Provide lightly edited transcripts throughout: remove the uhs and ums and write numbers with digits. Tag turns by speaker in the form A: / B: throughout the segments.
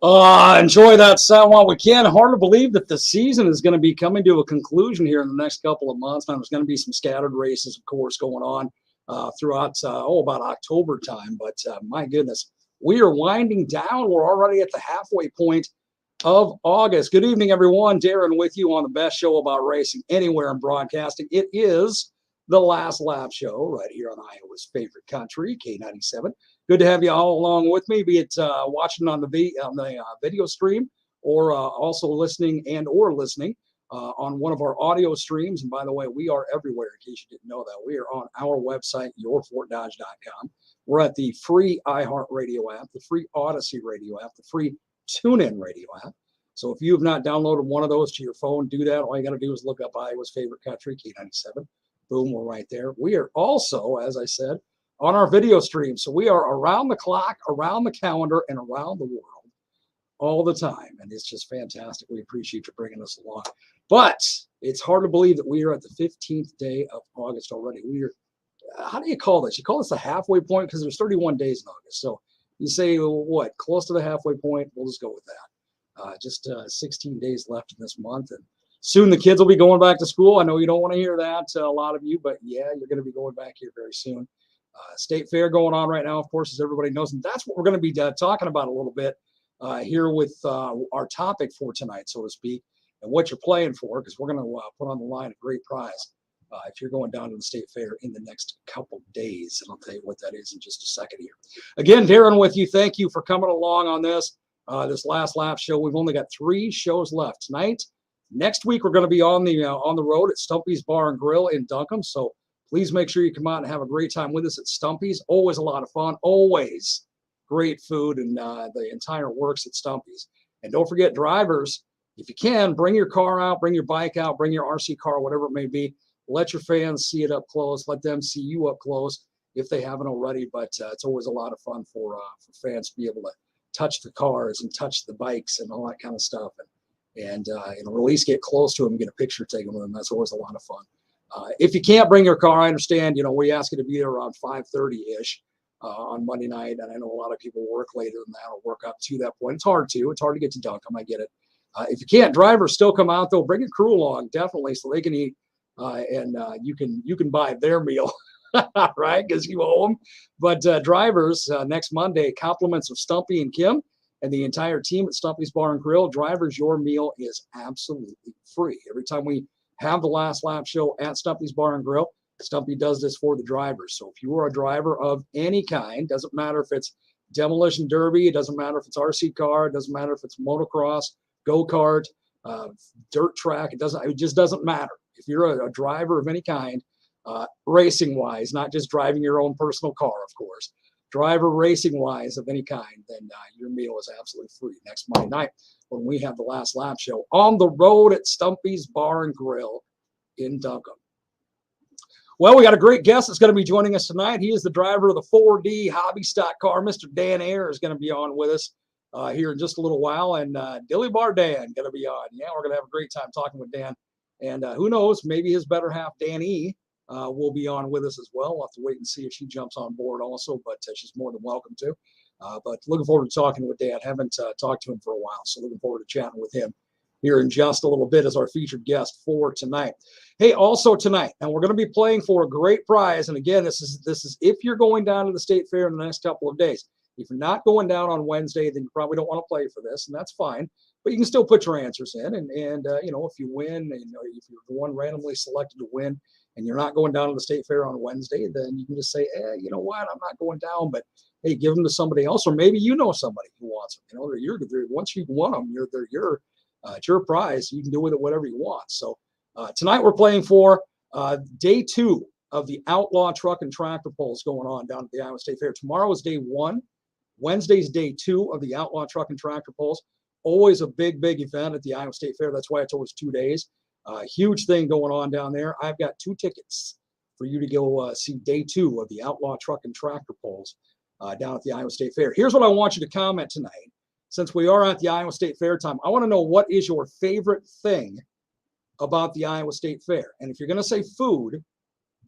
A: Enjoy that sound while we can. Hard to believe that the season is going to be coming to a conclusion here in the next couple of months. Now, there's going to be some scattered races, of course, going on throughout, about October time. But my goodness, we are winding down. We're already at the halfway point of August. Good evening, everyone. Darren with you on the best show about racing anywhere in broadcasting. It is the Last Lap Show right here on Iowa's favorite country, K97. Good to have you all along with me, be it watching on the video stream or also listening on one of our audio streams. And by the way, we are everywhere in case you didn't know that. We are on our website, yourfortdodge.com. We're at the free iHeartRadio app, the free Odyssey radio app, the free TuneIn radio app. So if you have not downloaded one of those to your phone, do that. All you got to do is look up Iowa's favorite country, K97. Boom, we're right there. We are also, as I said, on our video stream. So we are around the clock, around the calendar, and around the world all the time. And it's just fantastic. We appreciate you bringing us along. But it's hard to believe that we are at the 15th day of August already. How do you call this? You call this the halfway point because there's 31 days in August. So you say, what, close to the halfway point? We'll just go with that. Just 16 days left in this month. And soon the kids will be going back to school. I know you don't want to hear that, a lot of you, but yeah, you're going to be going back here very soon. State Fair going on right now, of course, as everybody knows. And that's what we're going to be talking about a little bit here with our topic for tonight, so to speak, and what you're playing for, because we're going to put on the line a great prize if you're going down to the State Fair in the next couple days. And I'll tell you what that is in just a second here. Again, Darren with you. Thank you for coming along on this Last Lap Show. We've only got 3 shows left tonight. Next week, we're going to be on the road at Stumpy's Bar and Grill in Duncombe. So please make sure you come out and have a great time with us at Stumpy's. Always a lot of fun. Always great food and the entire works at Stumpy's. And don't forget, drivers, if you can, bring your car out, bring your bike out, bring your RC car, whatever it may be. Let your fans see it up close. Let them see you up close if they haven't already. But it's always a lot of fun for fans to be able to touch the cars and touch the bikes and all that kind of stuff. And at least get close to them and get a picture taken with them. That's always a lot of fun. If you can't bring your car, I understand, we ask you to be there around 5:30-ish on Monday night. And I know a lot of people work later than that or work up to that point. It's hard to get to Duncombe. I get it. If you can't, drivers still come out, though. Bring your crew along, definitely, so they can eat. And you can buy their meal, right, because you owe them. But drivers, next Monday, compliments of Stumpy and Kim and the entire team at Stumpy's Bar and Grill. Drivers, your meal is absolutely free. Every time we have the Last Lap Show at Stumpy's Bar and Grill, Stumpy does this for the drivers. So if you are a driver of any kind, doesn't matter if it's demolition derby, it doesn't matter if it's RC car, it doesn't matter if it's motocross, go-kart, dirt track, it just doesn't matter. If you're a driver of any kind, racing-wise, not just driving your own personal car, of course, driver racing-wise of any kind, then your meal is absolutely free next Monday night when we have the Last Lap Show on the road at Stumpy's Bar and Grill in Duncombe. Well, we got a great guest that's going to be joining us tonight. He is the driver of the 4D Hobby Stock car. Mr. Dan Ayers is going to be on with us here in just a little while, and Dilly Bar Dan going to be on. Yeah, we're going to have a great time talking with Dan. And who knows, maybe his better half, Dani, will be on with us as well. We'll have to wait and see if she jumps on board also, but she's more than welcome to. But looking forward to talking with Dan. Haven't talked to him for a while, so looking forward to chatting with him here in just a little bit as our featured guest for tonight. Hey, also tonight, and we're going to be playing for a great prize. And again, this is if you're going down to the State Fair in the next couple of days. If you're not going down on Wednesday, then you probably don't want to play for this, and that's fine. But you can still put your answers in, and if you win, if you're the one randomly selected to win, and you're not going down to the State Fair on Wednesday, then you can just say, you know what, I'm not going down, but hey, give them to somebody else, or maybe you know somebody who wants them. Once you've won them, it's your prize. You can do with it whatever you want. So tonight we're playing for day 2 of the Outlaw Truck and Tractor Pulls going on down at the Iowa State Fair. Tomorrow is day 1. Wednesday's day 2 of the Outlaw Truck and Tractor Pulls. Always a big event at the Iowa State Fair. That's why it's always 2 days. Huge thing going on down there. I've got 2 tickets for you to go see day 2 of the Outlaw Truck and Tractor Pulls down at the Iowa State Fair. Here's what I want you to comment tonight. Since we are at the Iowa State Fair time, I want to know, what is your favorite thing about the Iowa State Fair? And if you're going to say food,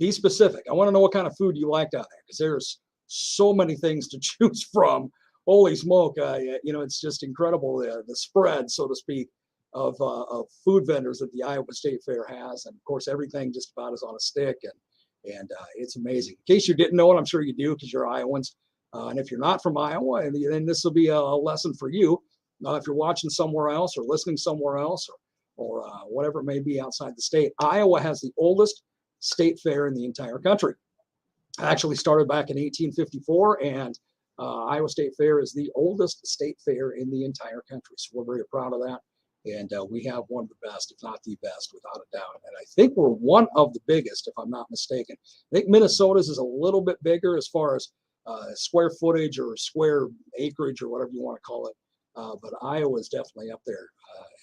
A: Be specific. I want to know what kind of food you like down there, because there's so many things to choose from. Holy smoke. It's just incredible, the spread, so to speak, of food vendors that the Iowa State Fair has. And of course, everything just about is on a stick. And it's amazing. In case you didn't know it, I'm sure you do, because you're Iowans. And if you're not from Iowa, then this will be a lesson for you. If you're watching somewhere else or listening somewhere else, or whatever it may be outside the state, Iowa has the oldest state fair in the entire country. Actually started back in 1854, and Iowa State Fair is the oldest state fair in the entire country. So we're very proud of that. And we have one of the best, if not the best, without a doubt. And I think we're one of the biggest, if I'm not mistaken. I think Minnesota's is a little bit bigger as far as square footage or square acreage or whatever you want to call it. But Iowa is definitely up there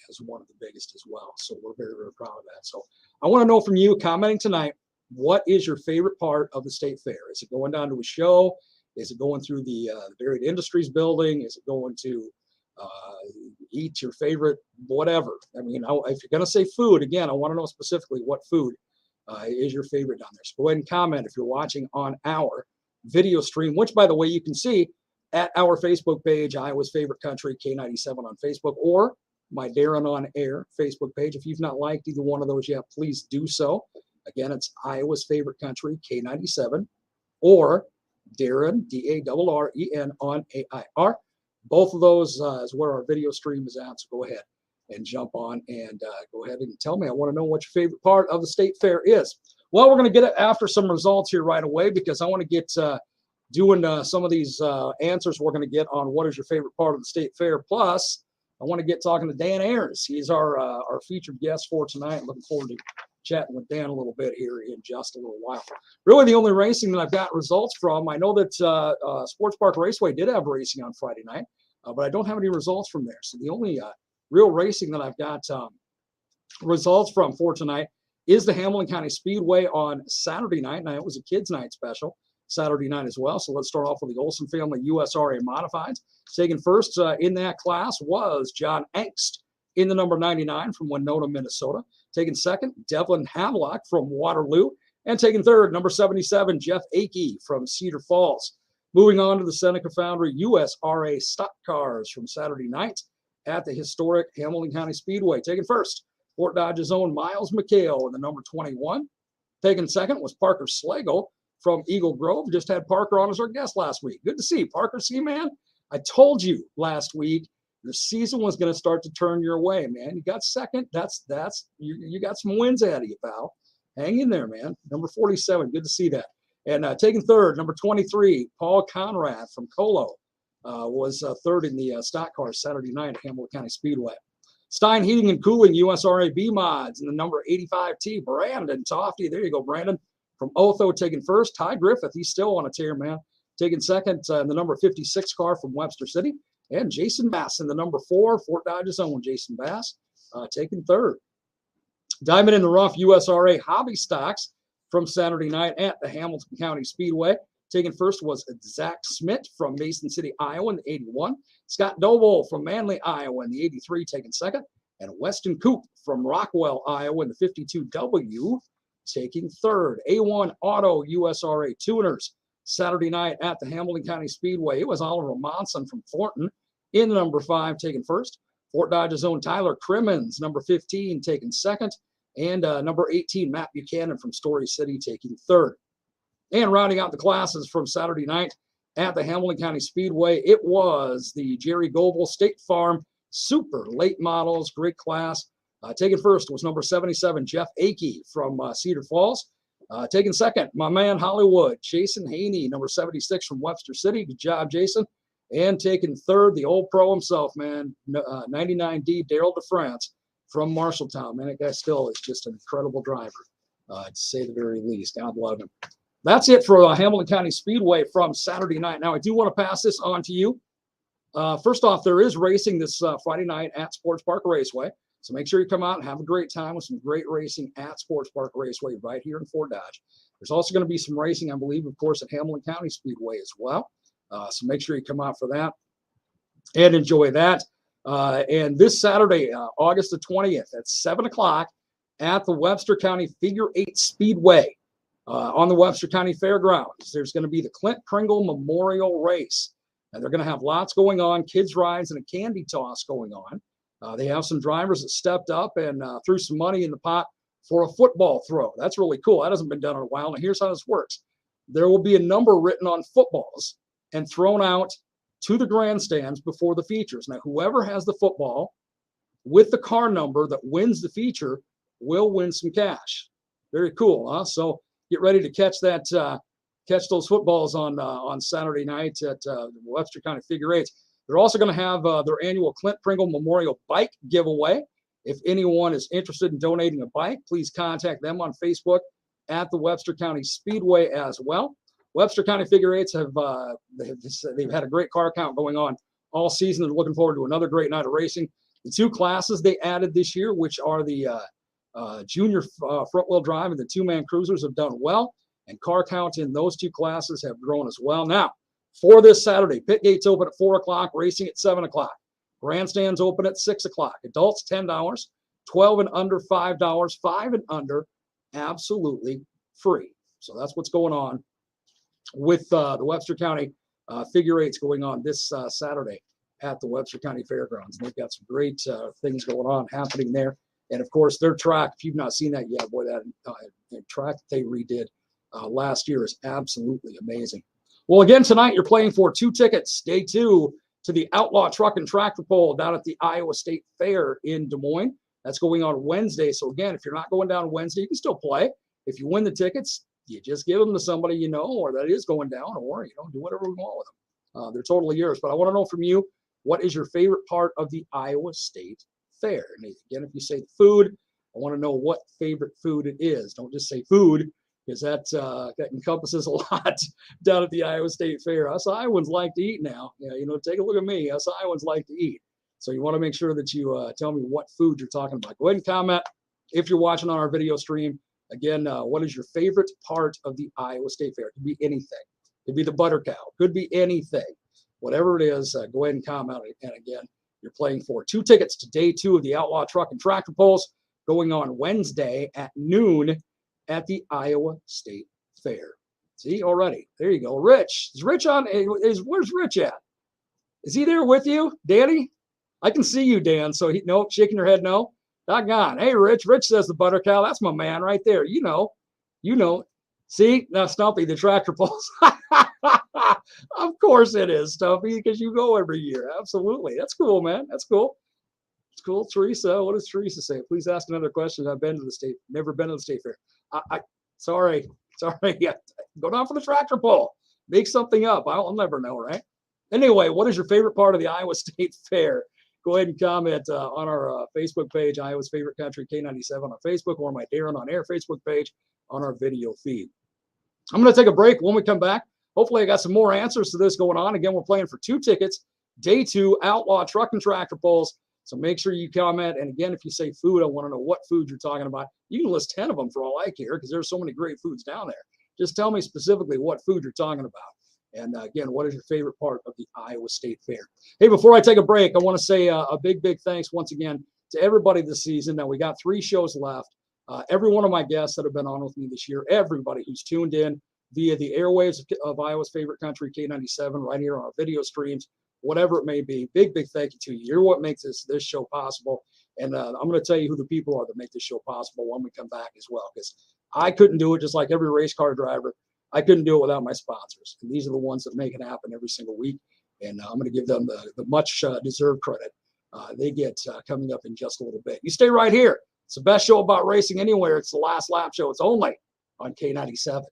A: as one of the biggest as well. So we're very, very proud of that. So I want to know from you commenting tonight, what is your favorite part of the state fair? Is it going down to a show? Is it going through the Varied Industries building? Is it going to eat your favorite whatever? I mean, if you're going to say food, again, I want to know specifically what food is your favorite down there. So go ahead and comment if you're watching on our video stream, which, by the way, you can see at our Facebook page, Iowa's Favorite Country, K97 on Facebook, or my Darren on Air Facebook page. If you've not liked either one of those yet, please do so. Again, it's Iowa's Favorite Country, K97, or Darren, D-A-R-R-E-N on A-I-R. Both of those is where our video stream is at. So go ahead and jump on and go ahead and tell me. I want to know what your favorite part of the state fair is. Well, we're going to get it after some results here right away, because I want to get doing some of these answers we're going to get on what is your favorite part of the state fair. Plus, I want to get talking to Dan Ayers. He's our featured guest for tonight. Looking forward to chatting with Dan a little bit here in just a little while. Really, the only racing that I've got results from, I know that Sports Park Raceway did have racing on Friday night, but I don't have any results from there. So the only real racing that I've got results from for tonight is the Hamilton County Speedway on Saturday night. Now, it was a kids' night special Saturday night as well. So let's start off with the Olsen family USRA Modifieds. Taking first in that class was John Angst in the number 99 from Winona, Minnesota. Taking second, Devlin Havelock from Waterloo. And taking third, number 77, Jeff Akey from Cedar Falls. Moving on to the Seneca Foundry USRA Stock Cars from Saturday night at the historic Hamilton County Speedway. Taking first, Fort Dodge's own Miles McHale in the number 21. Taking second was Parker Slagle from Eagle Grove. Just had Parker on as our guest last week. Good to see Parker. See, man, I told you last week your season was going to start to turn your way, man. You got second. You got some wins out of you, pal. Hang in there, man. Number 47. Good to see that. And taking third, number 23, Paul Conrad from Colo was third in the stock car Saturday night at Hamilton County Speedway. Stein Heating and Cooling, USRA B Mods, in the number 85T, Brandon Tofty. There you go, Brandon. From Otho taking first. Ty Griffith, he's still on a tear, man. Taking second in the number 56 car from Webster City. And Jason Bass in the number 4, Fort Dodge's own Jason Bass, taking third. Diamond in the Rough USRA Hobby Stocks from Saturday night at the Hamilton County Speedway. Taking first was Zach Smith from Mason City, Iowa in the 81. Scott Doble from Manly, Iowa in the 83, taking second. And Weston Coop from Rockwell, Iowa in the 52W, taking third. A1 Auto USRA Tuners Saturday night at the Hamilton County Speedway. It was Oliver Monson from Thornton in the number 5, taking first. Fort Dodge's own Tyler Crimmins, number 15, taking second. And number 18, Matt Buchanan from Story City, taking third. And rounding out the classes from Saturday night at the Hamilton County Speedway, it was the Jerry Goebel State Farm Super Late Models, great class. Taking first was number 77, Jeff Akey from Cedar Falls. Taking second, my man Hollywood, Jason Haney, number 76 from Webster City. Good job, Jason. And taking third, the old pro himself, man, 99D, Daryl DeFrance from Marshalltown. Man, that guy still is just an incredible driver, to say the very least. God love him. That's it for Hamilton County Speedway from Saturday night. Now, I do want to pass this on to you. First off, there is racing this Friday night at Sports Park Raceway. So make sure you come out and have a great time with some great racing at Sports Park Raceway right here in Fort Dodge. There's also going to be some racing, I believe, of course, at Hamilton County Speedway as well. So make sure you come out for that and enjoy that. And this Saturday, August the 20th at 7 o'clock at the Webster County Figure 8 Speedway. On the Webster County Fairgrounds, there's going to be the Clint Pringle Memorial Race. And they're going to have lots going on, kids rides and a candy toss going on. They have some drivers that stepped up and threw some money in the pot for a football throw. That's really cool. That hasn't been done in a while. And here's how this works. There will be a number written on footballs and thrown out to the grandstands before the features. Now, whoever has the football with the car number that wins the feature will win some cash. Very cool, huh? So get ready to catch that, catch those footballs on Saturday night at Webster County Figure Eights. They're also going to have their annual Clint Pringle Memorial Bike Giveaway. If anyone is interested in donating a bike, please contact them on Facebook at the Webster County Speedway as well. Webster County Figure Eights they've had a great car count going on all season. They're looking forward to another great night of racing. The two classes they added this year, which are the junior front-wheel drive and the two-man cruisers, have done well, and car count in those two classes have grown as well. Now, for this Saturday, pit gates open at 4 o'clock, racing at 7 o'clock. Grandstands open at 6 o'clock. Adults, $10. 12 and under, $5. 5 and under, absolutely free. So that's what's going on with the Webster County Figure Eights going on this Saturday at the Webster County Fairgrounds. And they've got some great things going on happening there. And of course, their track, if you've not seen that yet, boy, that track that they redid last year is absolutely amazing. Well, again, tonight you're playing for 2 tickets, day 2, to the Outlaw Truck and Tractor Pull down at the Iowa State Fair in Des Moines. That's going on Wednesday. So again, if you're not going down Wednesday, you can still play. If you win the tickets, you just give them to somebody you know, or that is going down, or do whatever we want with them. They're totally yours. But I want to know from you, what is your favorite part of the Iowa State Fair? And again, if you say food, I want to know what favorite food it is. Don't just say food, because that encompasses a lot down at the Iowa State Fair. Us Iowans like to eat now. Take a look at me. Us Iowans like to eat. So you want to make sure that you tell me what food you're talking about. Go ahead and comment if you're watching on our video stream. Again, what is your favorite part of the Iowa State Fair? It could be anything. It could be the butter cow. It could be anything. Whatever it is, go ahead and comment. And again, you're playing for 2 tickets to day 2 of the Outlaw Truck and Tractor Pulls going on Wednesday at noon at the Iowa State Fair. See, already. There you go. Rich. Is Rich on? Where's Rich at? Is he there with you? Danny? I can see you, Dan. So no, shaking your head no. Doggone. Hey, Rich. Rich says the butter cow. That's my man right there. You know. See, now Stumpy, the tractor pulls. Of course it is, Stumpy, because you go every year. Absolutely. That's cool, man. That's cool. It's cool. Teresa, what does Teresa say? Please ask another question. I've been to the state, never been to the state fair. Sorry. Yeah. Go down for the tractor pull. Make something up. I'll never know, right? Anyway, what is your favorite part of the Iowa State Fair? Go ahead and comment on our Facebook page, Iowa's Favorite Country K97 on Facebook, or my Darren on Air Facebook page on our video feed. I'm going to take a break. When we come back, hopefully I got some more answers to this going on. Again, we're playing for 2 tickets, day 2, Outlaw Truck and Tractor Pulls. So make sure you comment. And again, if you say food, I want to know what food you're talking about. You can list 10 of them for all I care, because there's so many great foods down there. Just tell me specifically what food you're talking about. And again, what is your favorite part of the Iowa State Fair? Hey, before I take a break, I want to say a big thanks once again to everybody this season. Now, we got 3 shows left. Every one of my guests that have been on with me this year, everybody who's tuned in via the airwaves of Iowa's Favorite Country, K97, right here on our video streams, whatever it may be, big thank you to you. You're what makes this show possible. And I'm going to tell you who the people are that make this show possible when we come back as well, because I couldn't do it, just like every race car driver. I couldn't do it without my sponsors. And these are the ones that make it happen every single week. And I'm going to give them the much deserved credit they get coming up in just a little bit. You stay right here. It's the best show about racing anywhere. It's the Last Lap Show. It's only on K97.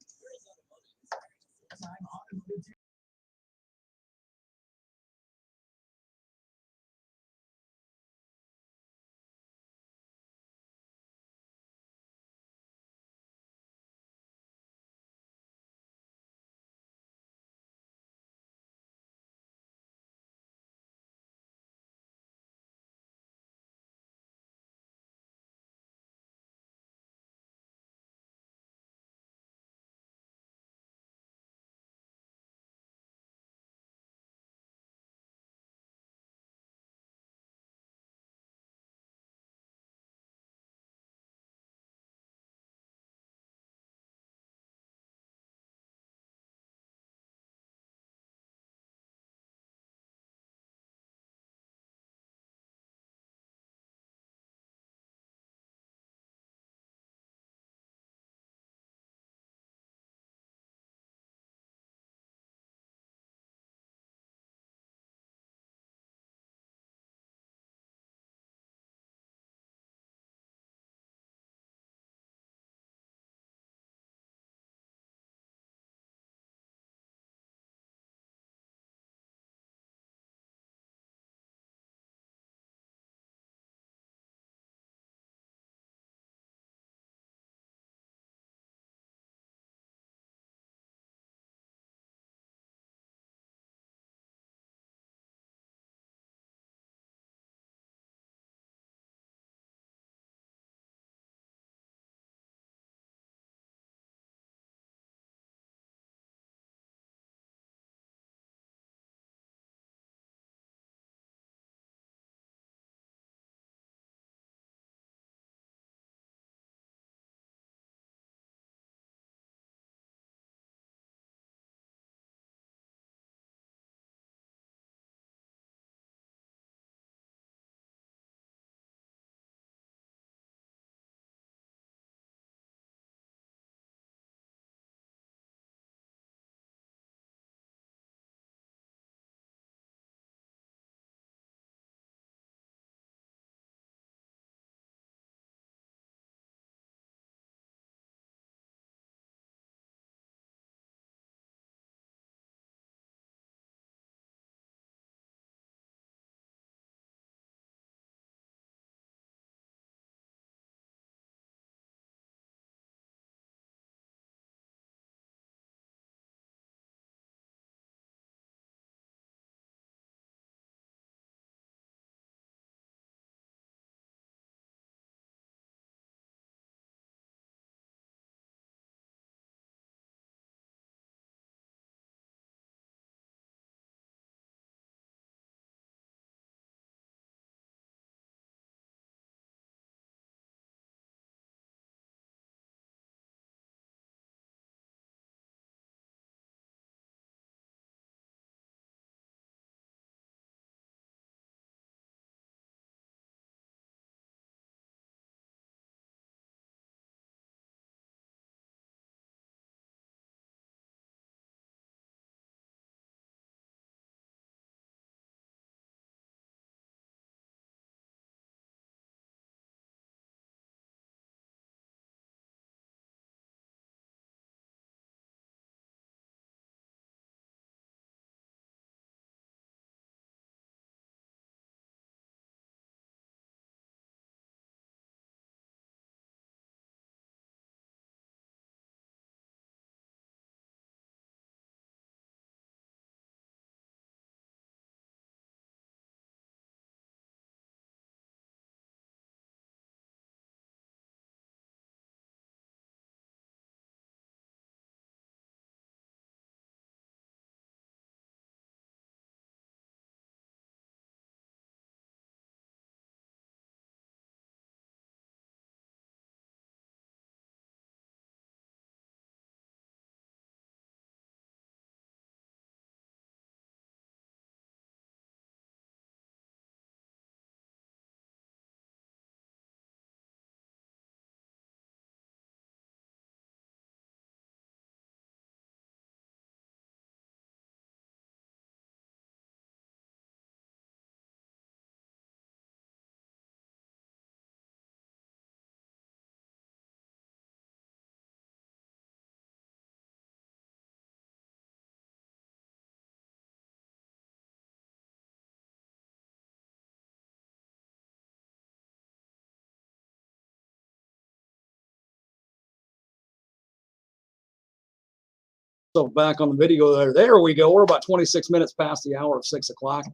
A: back on the video there. There we go. We're about 26 minutes past the hour of 6 o'clock.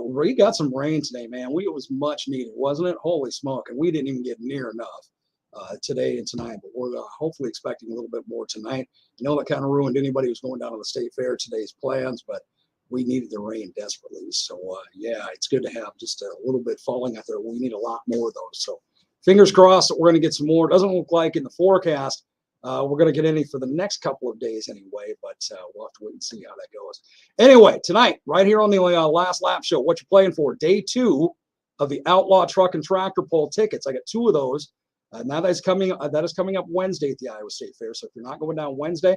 A: We got some rain today, man. It was much needed, wasn't it? Holy smoke. And we didn't even get near enough today and tonight, but we're hopefully expecting a little bit more tonight. I know that kind of ruined anybody who's going down to the state fair today's plans, but we needed the rain desperately. So, yeah, it's good to have just a little bit falling out there. We need a lot more of those. So fingers crossed that we're going to get some more. It doesn't look like in the forecast we're going to get any for the next couple of days anyway, but we'll have to wait and see how that goes. Anyway, tonight, right here on the Last Lap Show, what you're playing for, day 2 of the Outlaw Truck and Tractor Pull tickets. I got 2 of those. Now that is coming up Wednesday at the Iowa State Fair. So if you're not going down Wednesday,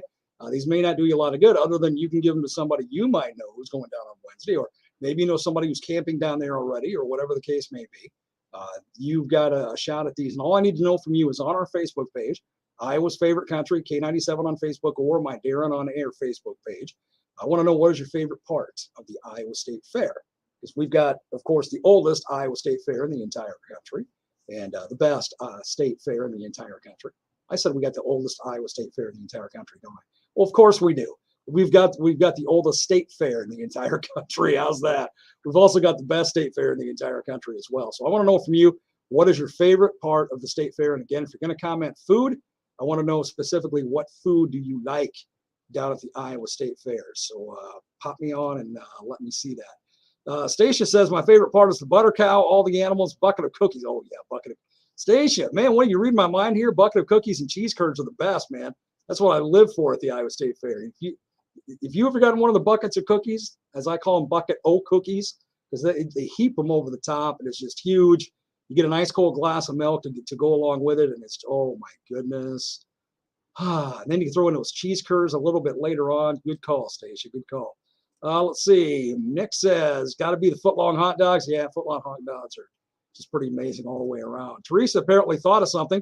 A: these may not do you a lot of good, other than you can give them to somebody you might know who's going down on Wednesday, or maybe you know somebody who's camping down there already, or whatever the case may be. You've got a shot at these. And all I need to know from you is on our Facebook page, Iowa's Favorite Country, K97 on Facebook, or my Darren on Air Facebook page. I want to know, what is your favorite part of the Iowa State Fair? Because we've got, of course, the oldest Iowa State Fair in the entire country, and the best state fair in the entire country. I said we got the oldest Iowa State Fair in the entire country, don't I? Well, of course we do. We've got the oldest state fair in the entire country. How's that? We've also got the best state fair in the entire country as well. So I want to know from you, what is your favorite part of the state fair? And again, if you're going to comment food, I want to know specifically, what food do you like down at the Iowa State Fair? So pop me on and let me see that. Stacia says, my favorite part is the butter cow, all the animals, bucket of cookies. Oh, yeah, bucket of Stacia, man, what, you read my mind here? Bucket of cookies and cheese curds are the best, man. That's what I live for at the Iowa State Fair. If you ever gotten one of the buckets of cookies, as I call them, bucket O cookies, because they heap them over the top, and it's just huge. You get a nice cold glass of milk to go along with it, and it's, oh my goodness. And then you can throw in those cheese curds a little bit later on. Good call, Stacia. Good call. Let's see. Nick says, got to be the footlong hot dogs. Yeah, footlong hot dogs are just pretty amazing all the way around. Teresa apparently thought of something.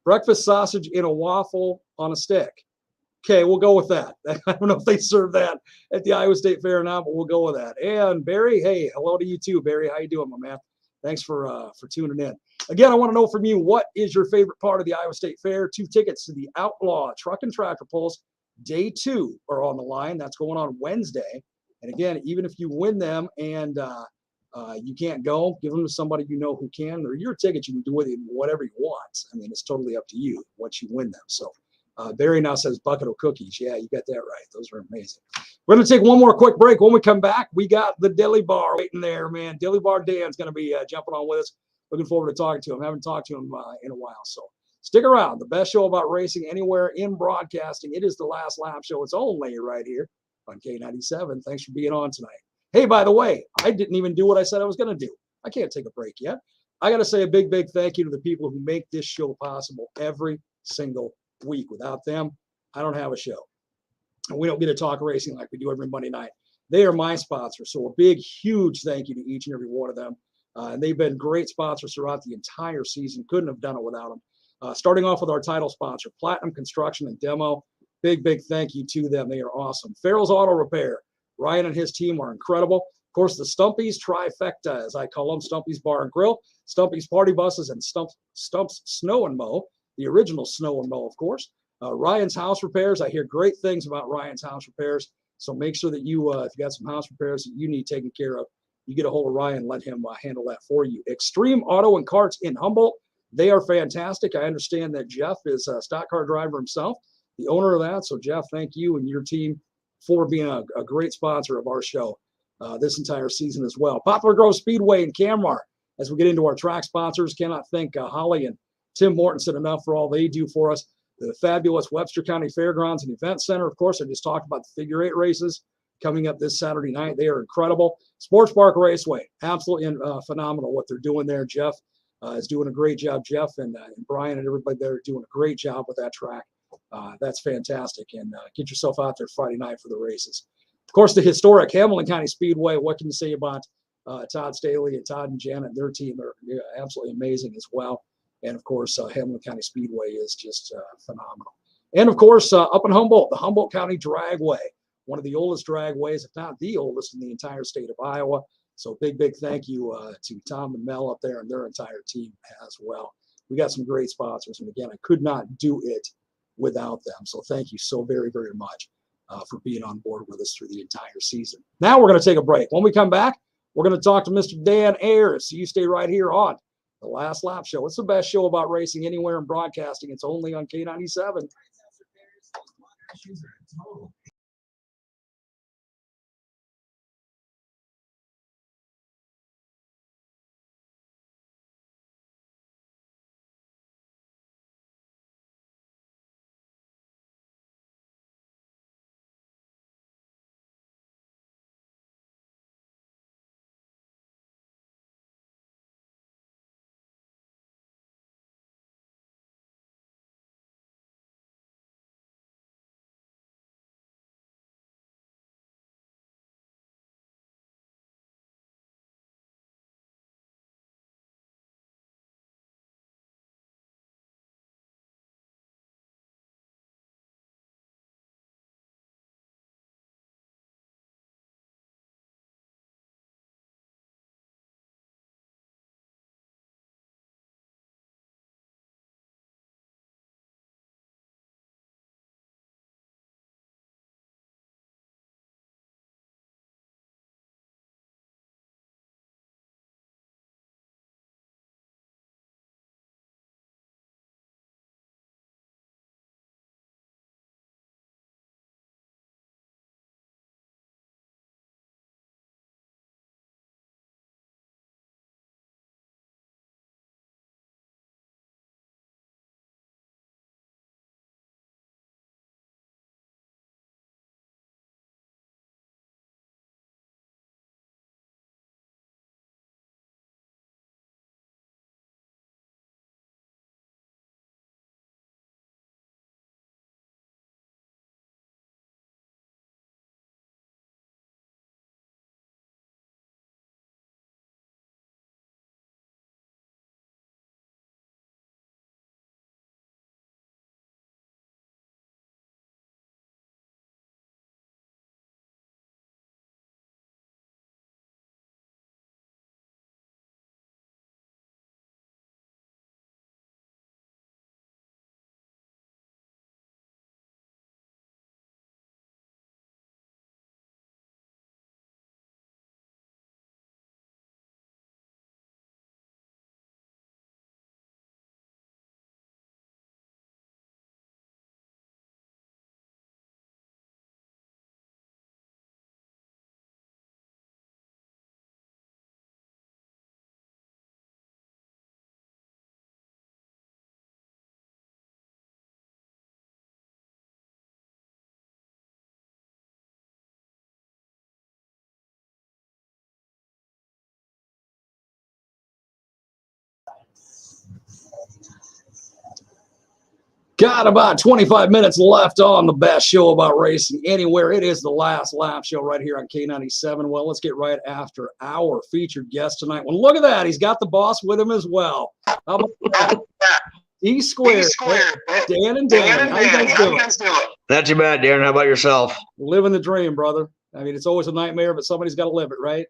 A: Breakfast sausage in a waffle on a stick. Okay, we'll go with that. I don't know if they serve that at the Iowa State Fair or not, but we'll go with that. And Barry, hey, hello to you too, Barry. How you doing, my man? Thanks for tuning in. Again, I want to know from you, what is your favorite part of the Iowa State Fair? 2 tickets to the Outlaw Truck and Tractor Pulls. Day 2 are on the line. That's going on Wednesday. And again, even if you win them and you can't go, give them to somebody you know who can. Or your ticket, you can do with it whatever you want. I mean, it's totally up to you once you win them. So Barry now says bucket of cookies. Yeah, you got that right. Those are amazing. We're going to take one more quick break. When we come back, we got the Dilly Bar waiting there, man. Dilly Bar Dan's going to be jumping on with us. Looking forward to talking to him. Haven't talked to him in a while. So stick around. The best show about racing anywhere in broadcasting. It is the Last Lap Show. It's only right here on K97. Thanks for being on tonight. Hey, by the way, I didn't even do what I said I was going to do. I can't take a break yet. I got to say a big, big thank you to the people who make this show possible every single week. Without them, I don't have a show. And we don't get to talk racing like we do every Monday night. They are my sponsors. So a big, huge thank you to each and every one of them. And they've been great sponsors throughout the entire season. Couldn't have done it without them. Starting off with our title sponsor, Platinum Construction and Demo. Big, big thank you to them. They are awesome. Farrell's Auto Repair. Ryan and his team are incredible. Of course, the Stumpy's Trifecta, as I call them, Stumpy's Bar and Grill, Stumpy's Party Buses, and Stump's Snow and Mow, the original Snow and Mow, of course. Ryan's House Repairs. I hear great things about Ryan's House Repairs. So make sure that you, if you got some house repairs that you need taken care of, you get a hold of Ryan, let him handle that for you. Extreme Auto and Carts in Humboldt. They are fantastic. I understand that Jeff is a stock car driver himself, the owner of that. So, Jeff, thank you and your team for being a great sponsor of our show this entire season as well. Poplar Grove Speedway in Camar. As we get into our track sponsors, cannot thank Holly and Tim Mortensen enough for all they do for us. The fabulous Webster County Fairgrounds and Event Center. Of course, I just talked about the figure 8 races coming up this Saturday night. They are incredible. Sports Park Raceway, absolutely phenomenal what they're doing there. Jeff is doing a great job. Jeff and Brian and everybody there are doing a great job with that track. That's fantastic. And get yourself out there Friday night for the races. Of course, the historic Hamilton County Speedway. What can you say about Todd Staley and Todd and Janet and their team? Are absolutely amazing as well. And, of course, Hamilton County Speedway is just phenomenal. And, of course, up in Humboldt, the Humboldt County Dragway, one of the oldest dragways, if not the oldest in the entire state of Iowa. So big, big thank you to Tom and Mel up there and their entire team as well. We got some great sponsors. And, again, I could not do it without them. So thank you so very, very much. for being on board with us through the entire season. Now we're going to take a break. When we come back, we're going to talk to Mr. Dan Ayers. So you stay right here on The Last Lap Show. It's the best show about racing anywhere in broadcasting. It's only on K97. Got about 25 minutes left on the best show about racing anywhere. It is The Last Lap Show right here on K97. Well, let's get right after our featured guest tonight. Well, look at that. He's got the boss with him as well. How about that? E-squared. Dan and Dani. How you guys doing?
B: Not too bad, Darren. How about yourself?
A: Living the dream, brother. I mean, it's always a nightmare, but somebody's got to live it, right?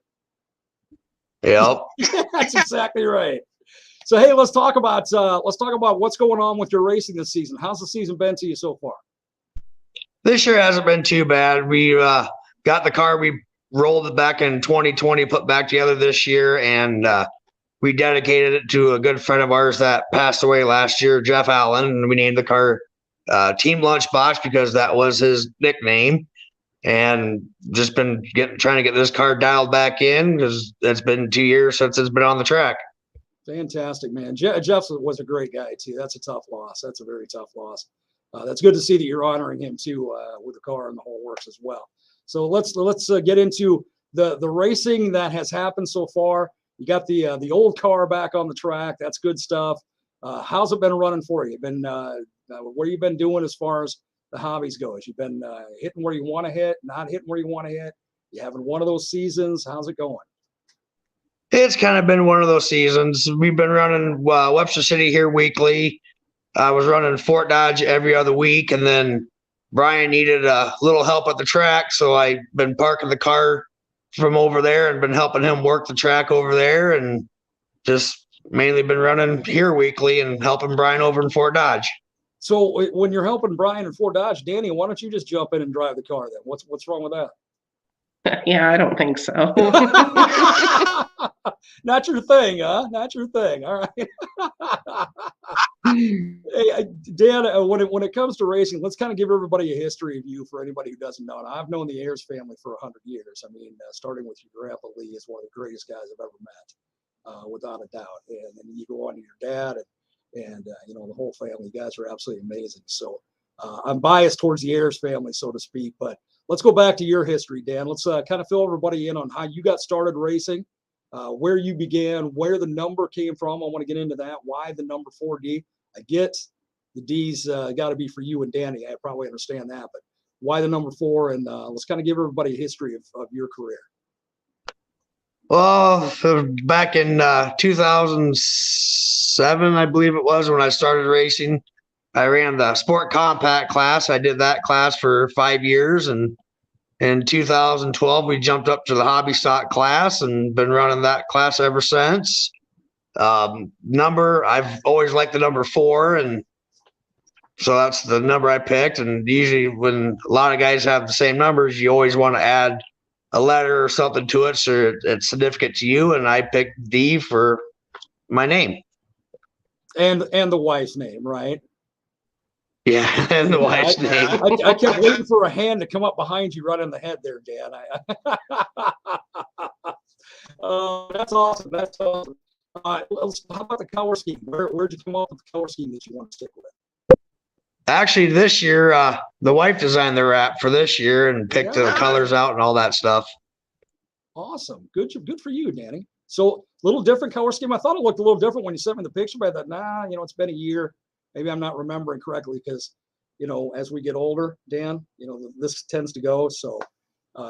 B: Yep.
A: That's exactly right. So, hey, let's talk about what's going on with your racing this season. How's the season been to you so far?
B: This year hasn't been too bad. We got the car. We rolled it back in 2020, put back together this year, and we dedicated it to a good friend of ours that passed away last year, Jeff Allen, and we named the car Team Lunchbox because that was his nickname. And just been trying to get this car dialed back in because it's been 2 years since it's been on the track.
A: Fantastic, man. Jeff was a great guy, too. That's a tough loss. That's a very tough loss. That's good to see that you're honoring him, too, with the car and the whole works as well. So let's get into the racing that has happened so far. You got the old car back on the track. That's good stuff. How's it been running for you? What have you been doing as far as the hobbies go? You've been hitting where you want to hit, not hitting where you want to hit? You having one of those seasons? How's it going?
B: It's kind of been one of those seasons. We've been running Webster City here weekly. I was running Fort Dodge every other week, and then Brian needed a little help at the track, so I've been parking the car from over there and been helping him work the track over there, and just mainly been running here weekly and helping Brian over in Fort Dodge.
A: So when you're helping Brian and Fort Dodge, Dani, why don't you just jump in and drive the car then? What's wrong with that?
C: Yeah, I don't think so.
A: Not your thing, huh? Not your thing. All right. Hey, Dan, when it comes to racing, let's kind of give everybody a history of you for anybody who doesn't know. And I've known the Ayers family for 100 years. I mean, starting with your grandpa Lee is one of the greatest guys I've ever met, without a doubt. And then you go on to your dad and you know, the whole family. You guys are absolutely amazing. So I'm biased towards the Ayers family, so to speak. But let's go back to your history, Dan. Let's kind of fill everybody in on how you got started racing, where you began, where the number came from. I want to get into that. Why the number 4D? I get the D's got to be for you and Dani. I probably understand that, but why the number 4? And let's kind of give everybody a history of your career.
B: Well, back in 2007, I believe it was, when I started racing, I ran the Sport Compact class. I did that class for 5 years, and in 2012, we jumped up to the Hobby Stock class and been running that class ever since. Number, I've always liked the number 4, and so that's the number I picked. And usually when a lot of guys have the same numbers, you always want to add a letter or something to it so it's significant to you. And I picked D for my name.
A: And the wife's name, right?
B: Yeah, and the wife's name.
A: I kept waiting for a hand to come up behind you right in the head there, Dan. That's awesome. That's awesome. How about the color scheme? Where'd you come up with the color scheme that you want to stick with?
B: Actually, this year, the wife designed the wrap for this year and picked the colors out and all that stuff.
A: Awesome. Good for you, Dani. So a little different color scheme. I thought it looked a little different when you sent me the picture, but I thought, nah, you know, it's been a year. Maybe I'm not remembering correctly because, you know, as we get older, Dan, you know, this tends to go. So,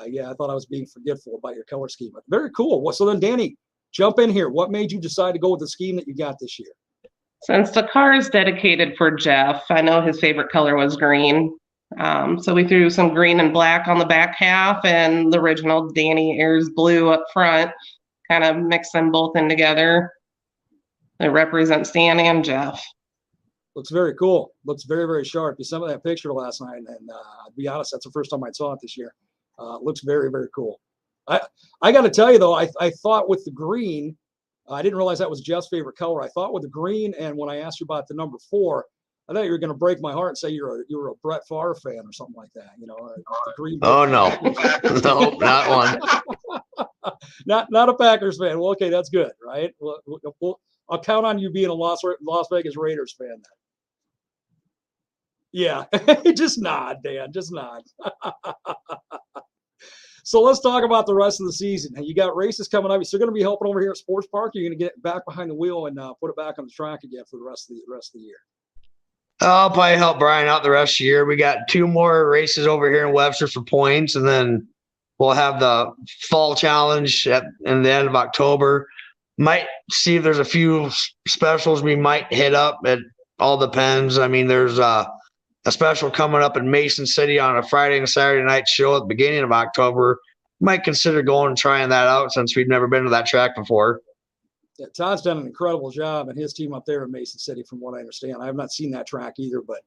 A: yeah, I thought I was being forgetful about your color scheme. But very cool. Well, so then, Dani, jump in here. What made you decide to go with the scheme that you got this year?
C: Since the car is dedicated for Jeff, I know his favorite color was green. So we threw some green and black on the back half and the original Dani Ayers blue up front, kind of mix them both in together. It represents Dan and Jeff.
A: Looks very cool. Looks very, very sharp. You sent me that picture last night, and I'll be honest, that's the first time I saw it this year. Looks very, very cool. I got to tell you, though, I thought with the green, I didn't realize that was Jeff's favorite color. I thought with the green, and when I asked you about the number 4, I thought you were going to break my heart and say you're a Brett Favre fan or something like that. You know, the green.
B: Oh no, no, not one.
A: not a Packers fan. Well, okay, that's good, right? I'll count on you being a Las Vegas Raiders fan then. Yeah, just nod, Dan. Just nod. So let's talk about the rest of the season. You got races coming up. You're still going to be helping over here at Sports Park. You're going to get back behind the wheel and put it back on the track again for the rest of the year.
B: I'll probably help Brian out the rest of the year. We got 2 more races over here in Webster for points, and then we'll have the fall challenge in the end of October. Might see if there's a few specials we might hit up. It all depends. I mean, there's a special coming up in Mason City on a Friday and Saturday night show at the beginning of October. Might consider going and trying that out since we've never been to that track before.
A: Yeah, Todd's done an incredible job and his team up there in Mason City, from what I understand. I have not seen that track either, but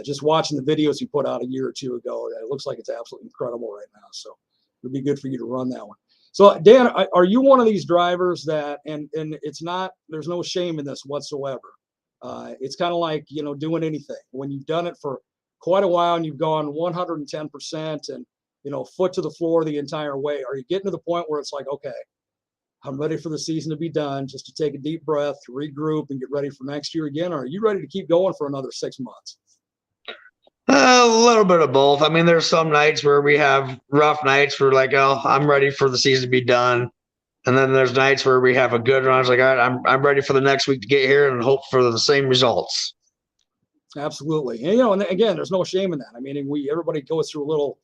A: just watching the videos he put out a year or 2 ago, it looks like it's absolutely incredible right now. So it'd be good for you to run that one. So Dan, are you one of these drivers that, and it's not, there's no shame in this whatsoever. It's kind of like, you know, doing anything. When you've done it for quite a while and you've gone 110% and, you know, foot to the floor the entire way, are you getting to the point where it's like, okay, I'm ready for the season to be done, just to take a deep breath, regroup, and get ready for next year again? Or are you ready to keep going for another 6 months?
B: A little bit of both. I mean, there's some nights where we have rough nights where like, oh, I'm ready for the season to be done. And then there's nights where we have a good run. It's like, all right, I'm ready for the next week to get here and hope for the same results.
A: Absolutely. And, you know, and again, there's no shame in that. I mean, everybody goes through a little,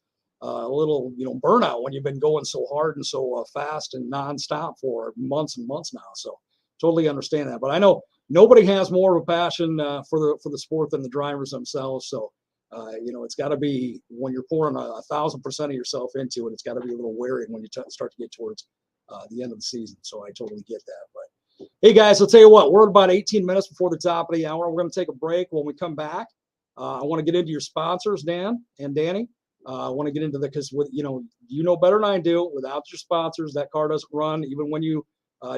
A: you know, burnout when you've been going so hard and so fast and nonstop for months and months now. So totally understand that. But I know nobody has more of a passion for the sport than the drivers themselves. So, you know, it's got to be, when you're pouring 1,000% of yourself into it, it's got to be a little wearing when you start to get towards the end of the season. So I totally get that. But hey, guys, I'll tell you what, we're about 18 minutes before the top of the hour. We're going to take a break. When we come back, I want to get into your sponsors, Dan and Dani. I want to get into because with better than I do. Without your sponsors, that car doesn't run, even when you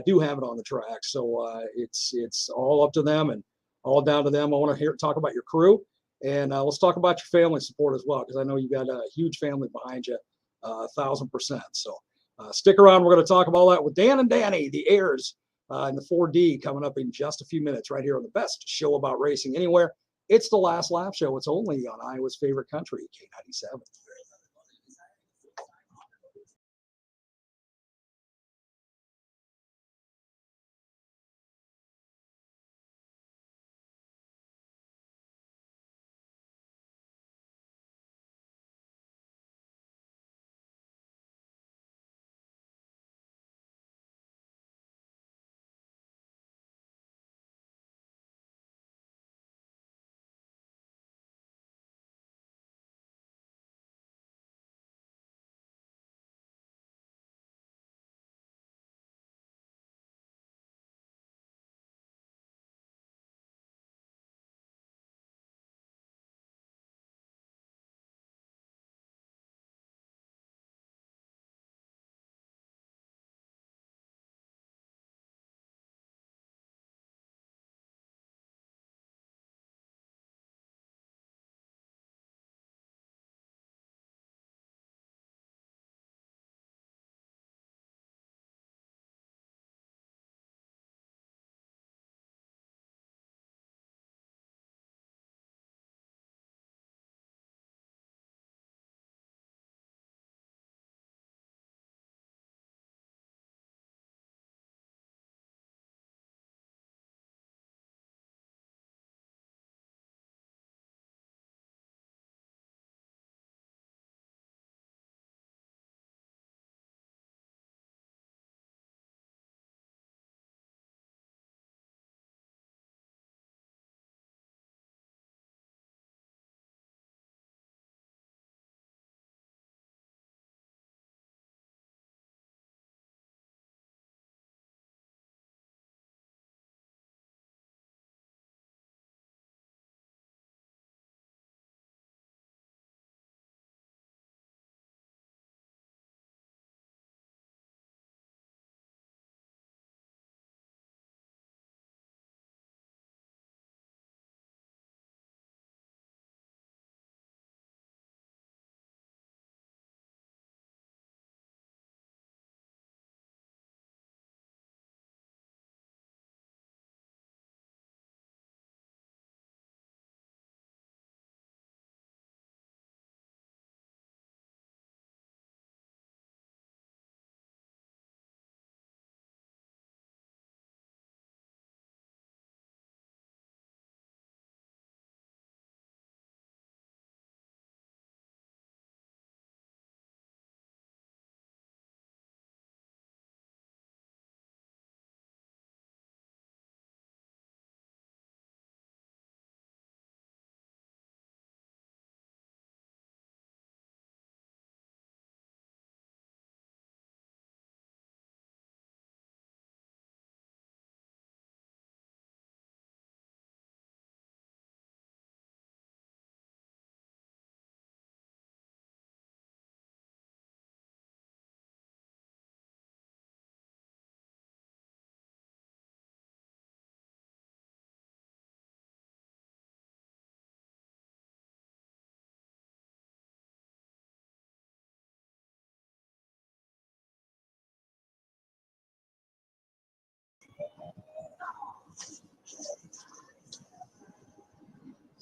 A: do have it on the track. So it's all up to them and all down to them. I want to talk about your crew, and let's talk about your family support as well, because I know you got a huge family behind you, 1,000%. So stick around. We're going to talk about all that with Dan and Dani, the Ayers, in the 4D, coming up in just a few minutes right here on the best show about racing anywhere. It's the Last Lap Show. It's only on Iowa's favorite country, K97.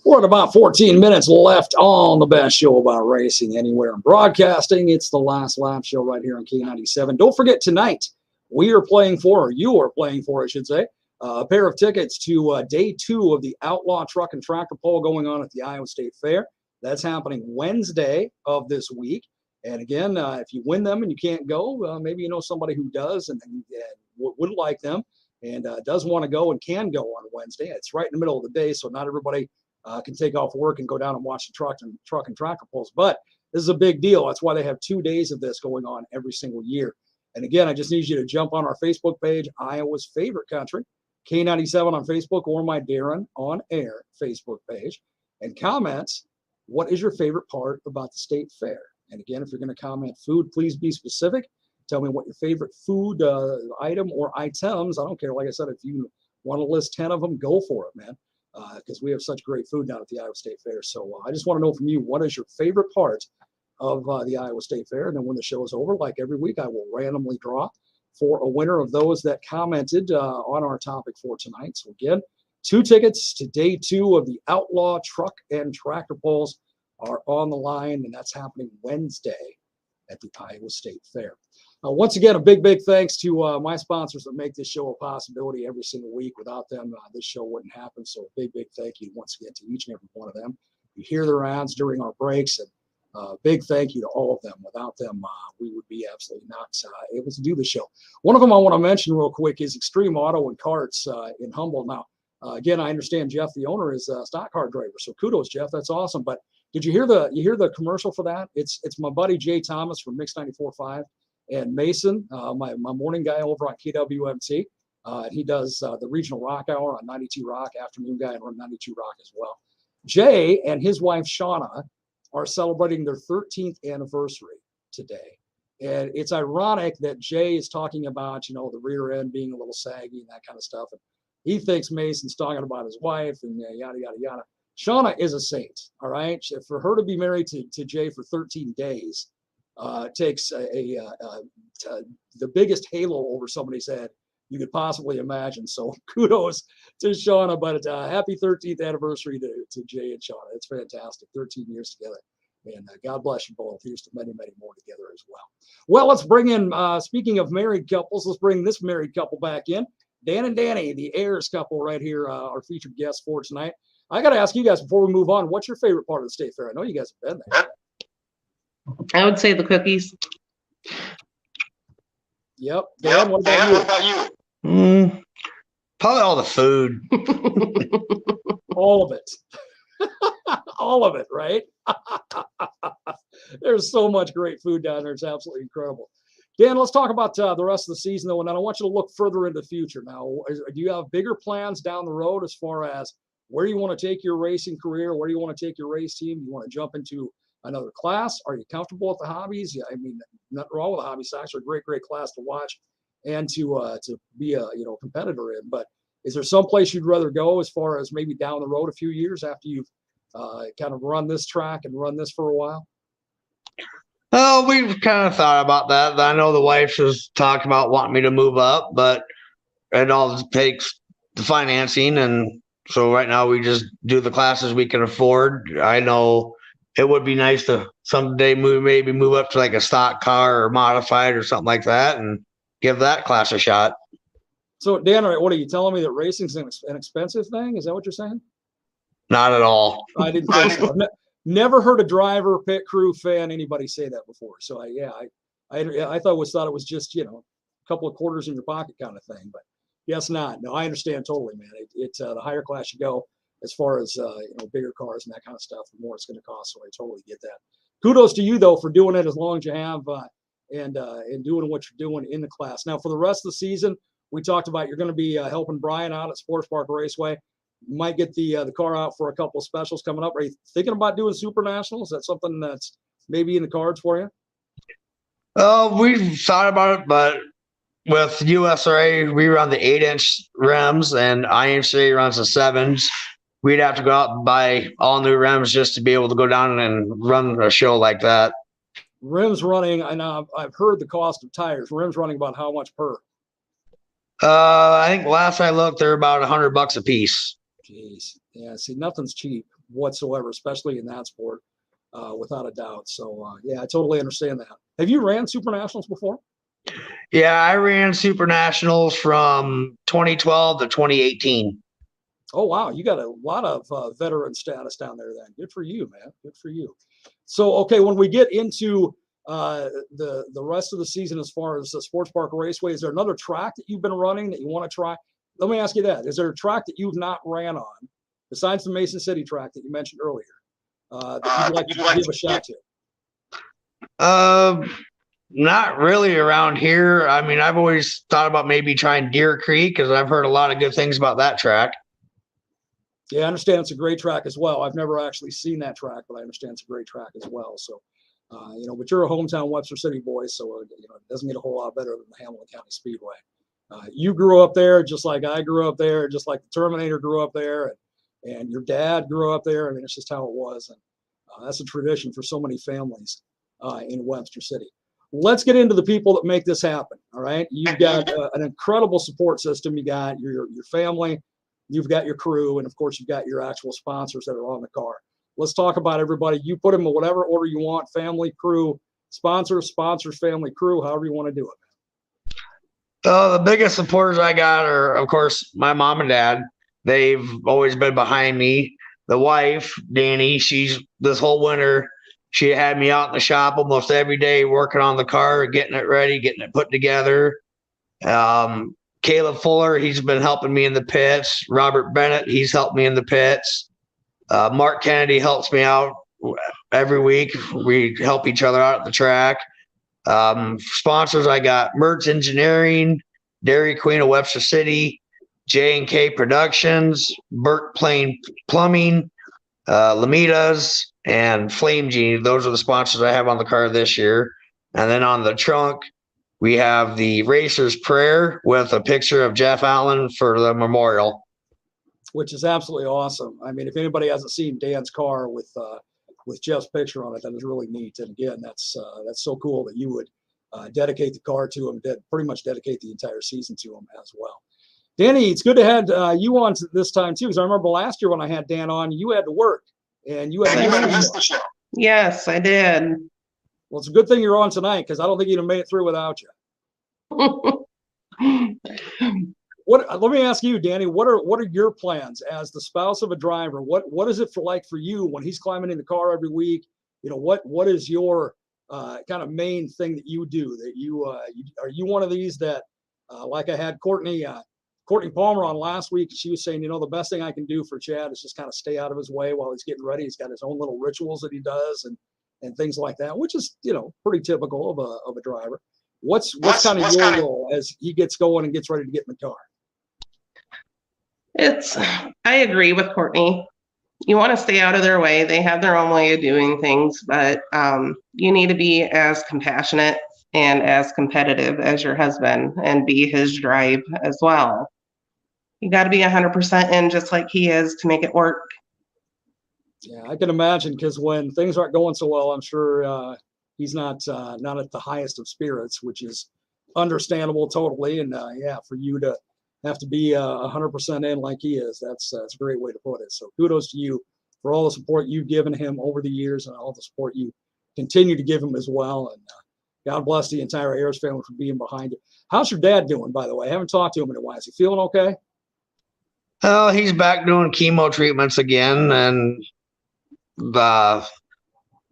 A: We're at about 14 minutes left on the best show about racing anywhere and broadcasting. It's the Last Lap Show right here on K97. Don't forget, tonight we are playing for, or you are playing for, I should say, a pair of tickets to day 2 of the Outlaw Truck and Tractor Pull going on at the Iowa State Fair. That's happening Wednesday of this week. And again, if you win them and you can't go, maybe you know somebody who does and would like them and does want to go and can go on Wednesday. It's right in the middle of the day, so not everybody can take off work and go down and watch the truck and tractor pulls. But this is a big deal. That's why they have 2 days of this going on every single year. And again, I just need you to jump on our Facebook page, Iowa's Favorite Country, K97 on Facebook, or my Darren on Air Facebook page. and comment, what is your favorite part about the state fair? And again, if you're going to comment food, please be specific. Tell me what your favorite food item or items. I don't care. Like I said, if you want to list 10 of them, go for it, man. Because we have such great food down at the Iowa State Fair. So I just want to know from you, what is your favorite part of the Iowa State Fair? And then when the show is over, like every week, I will randomly draw for a winner of those that commented on our topic for tonight. So again, 2 tickets to day 2 of the Outlaw Truck and Tractor Pulls are on the line, and that's happening Wednesday at the Iowa State Fair. Once again, a big thanks to my sponsors that make this show a possibility every single week. Without them, this show wouldn't happen. So a big thank you once again to each and every one of them. You hear their ads during our breaks, and big thank you to all of them. Without them, we would be absolutely not able to do the show. One of them I want to mention real quick is Extreme Auto and Carts in Humboldt. Now, again, I understand Jeff, the owner, is a stock car driver. So kudos, Jeff. That's awesome. But did you hear the commercial for that? It's my buddy Jay Thomas from Mix 94.5 and Mason, my morning guy over on KWMT. He does the regional rock hour on 92 Rock, afternoon guy on 92 Rock as well. Jay and his wife Shauna are celebrating their 13th anniversary today. And it's ironic that Jay is talking about, the rear end being a little saggy and that kind of stuff. And he thinks Mason's talking about his wife and yada, yada, yada. Shauna is a saint, all right? For her to be married to Jay for 13 days takes the biggest halo over somebody's head you could possibly imagine. So kudos to Shauna, but happy 13th anniversary to Jay and Shauna. It's fantastic, 13 years together. And God bless you both. Here's to many, many more together as well. Well, let's bring in, speaking of married couples, let's bring this married couple back in. Dan and Dani, the Ayers couple right here, our featured guests for tonight. I got to ask you guys before we move on, what's your favorite part of the state fair? I know you guys have been there.
C: I would say the cookies.
A: Yep. Dan, what about
B: you? Probably all the food.
A: All of it. All of it, right? There's so much great food down there. It's absolutely incredible. Dan, let's talk about the rest of the season, though, and then I want you to look further into the future. Now, do you have bigger plans down the road as far as where you want to take your racing career? Where do you want to take your race team? Do you want to jump into another class? Are you comfortable with the hobbies? Yeah, I mean, nothing wrong with the hobby stocks. Are a great class to watch and to be a competitor in. But is there some place you'd rather go as far as maybe down the road a few years after you've kind of run this track and run this for a while?
B: Oh, we've kind of thought about that. I know the wife has talked about wanting me to move up, but it all takes the financing. And so right now we just do the classes we can afford. I know it would be nice to someday maybe move up to like a stock car or modified or something like that and give that class a shot.
A: So, Dan, what are you telling me, that racing's an expensive thing? Is that what you're saying?
B: Not at all.
A: I didn't think so. Never heard a driver, pit crew, fan, anybody say that before. So I thought it was just, a couple of quarters in your pocket kind of thing, but guess not. No, I understand totally, man. It's the higher class you go as far as, bigger cars and that kind of stuff, the more it's going to cost. So I totally get that. Kudos to you though, for doing it as long as you have, and doing what you're doing in the class. Now for the rest of the season, we talked about you're going to be helping Brian out at Sports Park Raceway. You might get the car out for a couple of specials coming up. Are you thinking about doing Super Nationals? Is that something that's maybe in the cards for you?
B: We've thought about it, but with USRA, we run the 8-inch rims and IMCA runs the 7s. We'd have to go out and buy all new rims just to be able to go down and run a show like that.
A: Rims running, and I've heard the cost of tires. Rims running about how much per?
B: I think last I looked, they're about $100 a piece.
A: Jeez. Yeah, see, nothing's cheap whatsoever, especially in that sport, without a doubt. So, I totally understand that. Have you ran Super Nationals before?
B: Yeah, I ran Super Nationals from 2012 to 2018.
A: Oh, wow. You got a lot of veteran status down there then. Good for you, man. Good for you. So, okay, when we get into the rest of the season as far as the Sports Park Raceway, is there another track that you've been running that you want to try? Let me ask you that. Is there a track that you've not ran on, besides the Mason City track that you mentioned earlier, that you'd like to give a shot to?
B: Not really around here. I mean, I've always thought about maybe trying Deer Creek because I've heard a lot of good things about that track.
A: Yeah, I understand it's a great track as well. I've never actually seen that track, but I understand it's a great track as well. So, but you're a hometown Webster City boy, so it doesn't get a whole lot better than the Hamilton County Speedway. You grew up there just like I grew up there, just like the Terminator grew up there, and your dad grew up there. I mean, it's just how it was, and that's a tradition for so many families in Webster City. Let's get into the people that make this happen. All right, you've got an incredible support system. You got your family. You've got your crew, and of course, you've got your actual sponsors that are on the car. Let's talk about everybody. You put them in whatever order you want: family, crew, sponsors, family, crew, however you want to do it.
B: The biggest supporters I got are, of course, my mom and dad. They've always been behind me. The wife, Dani, she's this whole winter, she had me out in the shop almost every day working on the car, getting it ready, getting it put together. Caleb Fuller, he's been helping me in the pits. Robert Bennett, he's helped me in the pits. Mark Kennedy helps me out every week. We help each other out at the track. Sponsors, I got Mertz Engineering, Dairy Queen of Webster City, J&K Productions, Burt Plain Plumbing, Lamitas, and Flame Genie. Those are the sponsors I have on the car this year. And then on the trunk, we have the Racer's Prayer with a picture of Jeff Allen for the memorial.
A: Which is absolutely awesome. I mean, if anybody hasn't seen Dan's car with Jeff's picture on it, that is really neat. And again, that's so cool that you would dedicate the car to him, pretty much dedicate the entire season to him as well. Dani, it's good to have you on this time too, because I remember last year when I had Dan on, you had to work and you had to miss the show.
C: Yes, I did.
A: Well, it's a good thing you're on tonight because I don't think you'd have made it through without you. Let me ask you, Dani, what are your plans as the spouse of a driver? What is it like for you when he's climbing in the car every week? What is your kind of main thing that you do? That are you one of these that like I had Courtney Palmer on last week? She was saying, the best thing I can do for Chad is just kind of stay out of his way while he's getting ready. He's got his own little rituals that he does and things like that, which is pretty typical of a driver. What's kind of your role as he gets going and gets ready to get in the car?
C: I agree with Courtney. You want to stay out of their way. They have their own way of doing things, but you need to be as compassionate and as competitive as your husband and be his drive as well. You got to be 100% in just like he is to make it work.
A: Yeah, I can imagine, because when things aren't going so well, I'm sure he's not at the highest of spirits, which is understandable totally. And for you to have to be 100% in like he is, that's a great way to put it. So kudos to you for all the support you've given him over the years and all the support you continue to give him as well. And God bless the entire Ayers family for being behind you. How's your dad doing, by the way? I haven't talked to him in a while. Is he feeling okay?
B: Oh, he's back doing chemo treatments again. And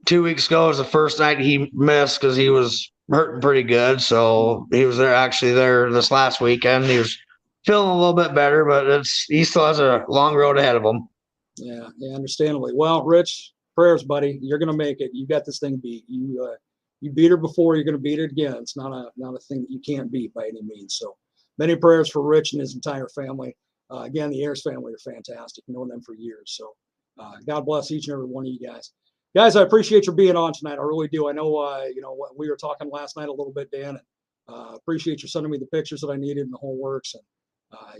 B: 2 weeks ago was the first night he missed because he was hurting pretty good. So he was there this last weekend. He was feeling a little bit better, but he still has a long road ahead of him.
A: Yeah, understandably. Well, Rich, prayers, buddy. You're going to make it. You got this thing beat. You beat her before. You're going to beat it again. It's not a thing that you can't beat by any means. So many prayers for Rich and his entire family. Again, the Ayers family are fantastic. Known them for years. So God bless each and every one of you guys. Guys, I appreciate your being on tonight. I really do. I know, we were talking last night a little bit, Dan. And appreciate you sending me the pictures that I needed and the whole works. And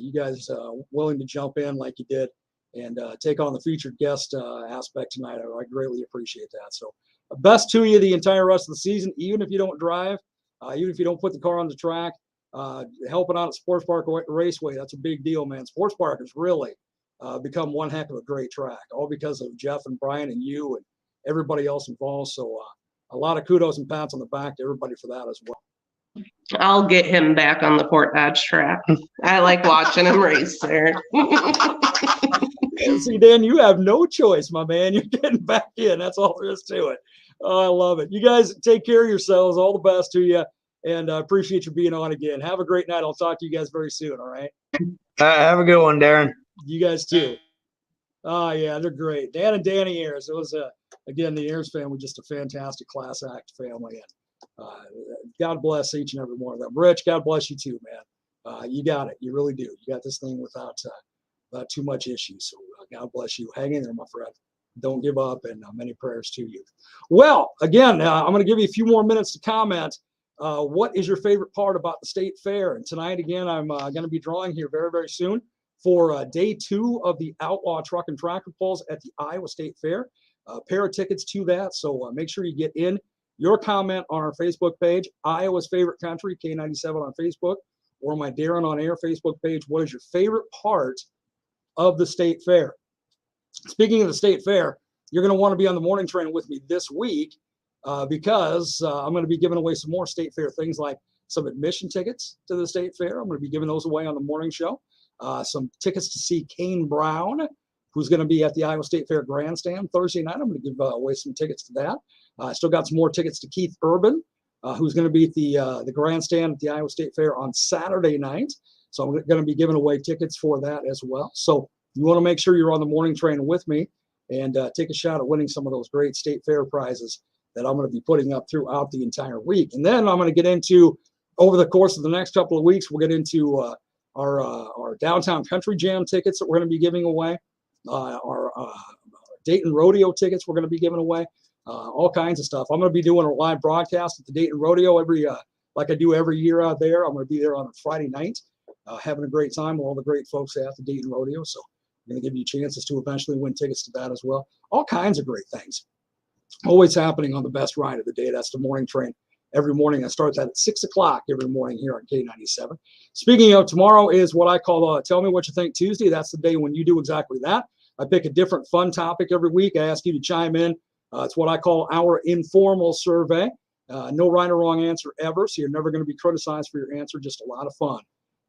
A: you guys willing to jump in like you did and take on the featured guest aspect tonight. I greatly appreciate that. So best to you the entire rest of the season, even if you don't drive, even if you don't put the car on the track, helping out at Sports Park Raceway. That's a big deal, man. Sports Park has really become one heck of a great track, all because of Jeff and Brian and you and everybody else involved. So a lot of kudos and pats on the back to everybody for that as well.
C: I'll get him back on the Fort Dodge track. I like watching him race there.
A: See, Dan, you have no choice, my man. You're getting back in. That's all there is to it. Oh, I love it. You guys take care of yourselves. All the best to you. And I appreciate you being on again. Have a great night. I'll talk to you guys very soon. All right.
B: Have a good one, Darren.
A: You guys too. Oh, yeah, they're great. Dan and Dani Ayers. It was, again, the Ayers family, just a fantastic class act family. And God bless each and every one of them. Rich, God bless you too, man. You got it. You really do. You got this thing without too much issues. So God bless you. Hang in there, my friend. Don't give up, and many prayers to you. Well, again, I'm going to give you a few more minutes to comment. What is your favorite part about the state fair? And tonight, again, I'm going to be drawing here very, very soon for day 2 of the Outlaw Truck and Tractor Pulls at the Iowa State Fair. A pair of tickets to that, so make sure you get in. Your comment on our Facebook page, Iowa's Favorite Country, K97 on Facebook, or my Darren on Air Facebook page. What is your favorite part of the state fair? Speaking of the state fair, you're going to want to be on the morning train with me this week because I'm going to be giving away some more state fair things, like some admission tickets to the state fair. I'm going to be giving those away on the morning show. Some tickets to see Kane Brown, who's going to be at the Iowa State Fair grandstand Thursday night. I'm going to give away some tickets to that. I still got some more tickets to Keith Urban, who's going to be at the grandstand at the Iowa State Fair on Saturday night. So I'm going to be giving away tickets for that as well. So you want to make sure you're on the morning train with me and take a shot at winning some of those great state fair prizes that I'm going to be putting up throughout the entire week. And then I'm going to get into, over the course of the next couple of weeks, we'll get into our Downtown Country Jam tickets that we're going to be giving away, our Dayton Rodeo tickets we're going to be giving away, all kinds of stuff. I'm going to be doing a live broadcast at the Dayton Rodeo like I do every year out there. I'm going to be there on a Friday night, having a great time with all the great folks at the Dayton Rodeo. So I'm going to give you chances to eventually win tickets to that as well. All kinds of great things. Always happening on the best ride of the day. That's the morning train. Every morning I start that at 6 o'clock every morning here on K97. Speaking of, tomorrow is what I call Tell Me What You Think Tuesday. That's the day when you do exactly that. I pick a different fun topic every week. I ask you to chime in. It's what I call our informal survey. No right or wrong answer ever, so you're never going to be criticized for your answer. Just a lot of fun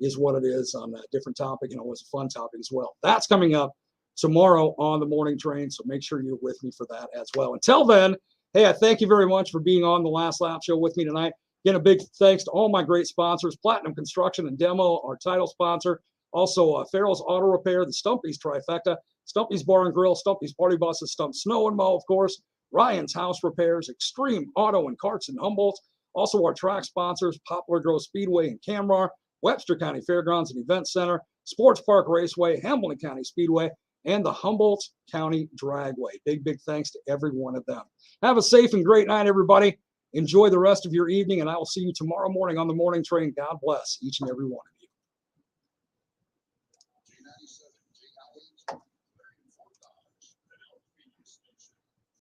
A: is what it is on a different topic, and always a fun topic as well. That's coming up tomorrow on the morning train, so make sure you're with me for that as well. Until then, hey, I thank you very much for being on the Last Lap Show with me tonight. Again, a big thanks to all my great sponsors, Platinum Construction and Demo, our title sponsor. Also, Farrell's Auto Repair, the Stumpy's Trifecta, Stumpy's Bar and Grill, Stumpy's Party Buses, Stump Snow and Mow, of course, Ryan's House Repairs, Extreme Auto and Carts in Humboldt. Also, our track sponsors, Poplar Grove Speedway and Camrar, Webster County Fairgrounds and Event Center, Sports Park Raceway, Hamilton County Speedway, and the Humboldt County Dragway. Big, big thanks to every one of them. Have a safe and great night, everybody. Enjoy the rest of your evening, and I will see you tomorrow morning on the morning train. God bless each and every one of you.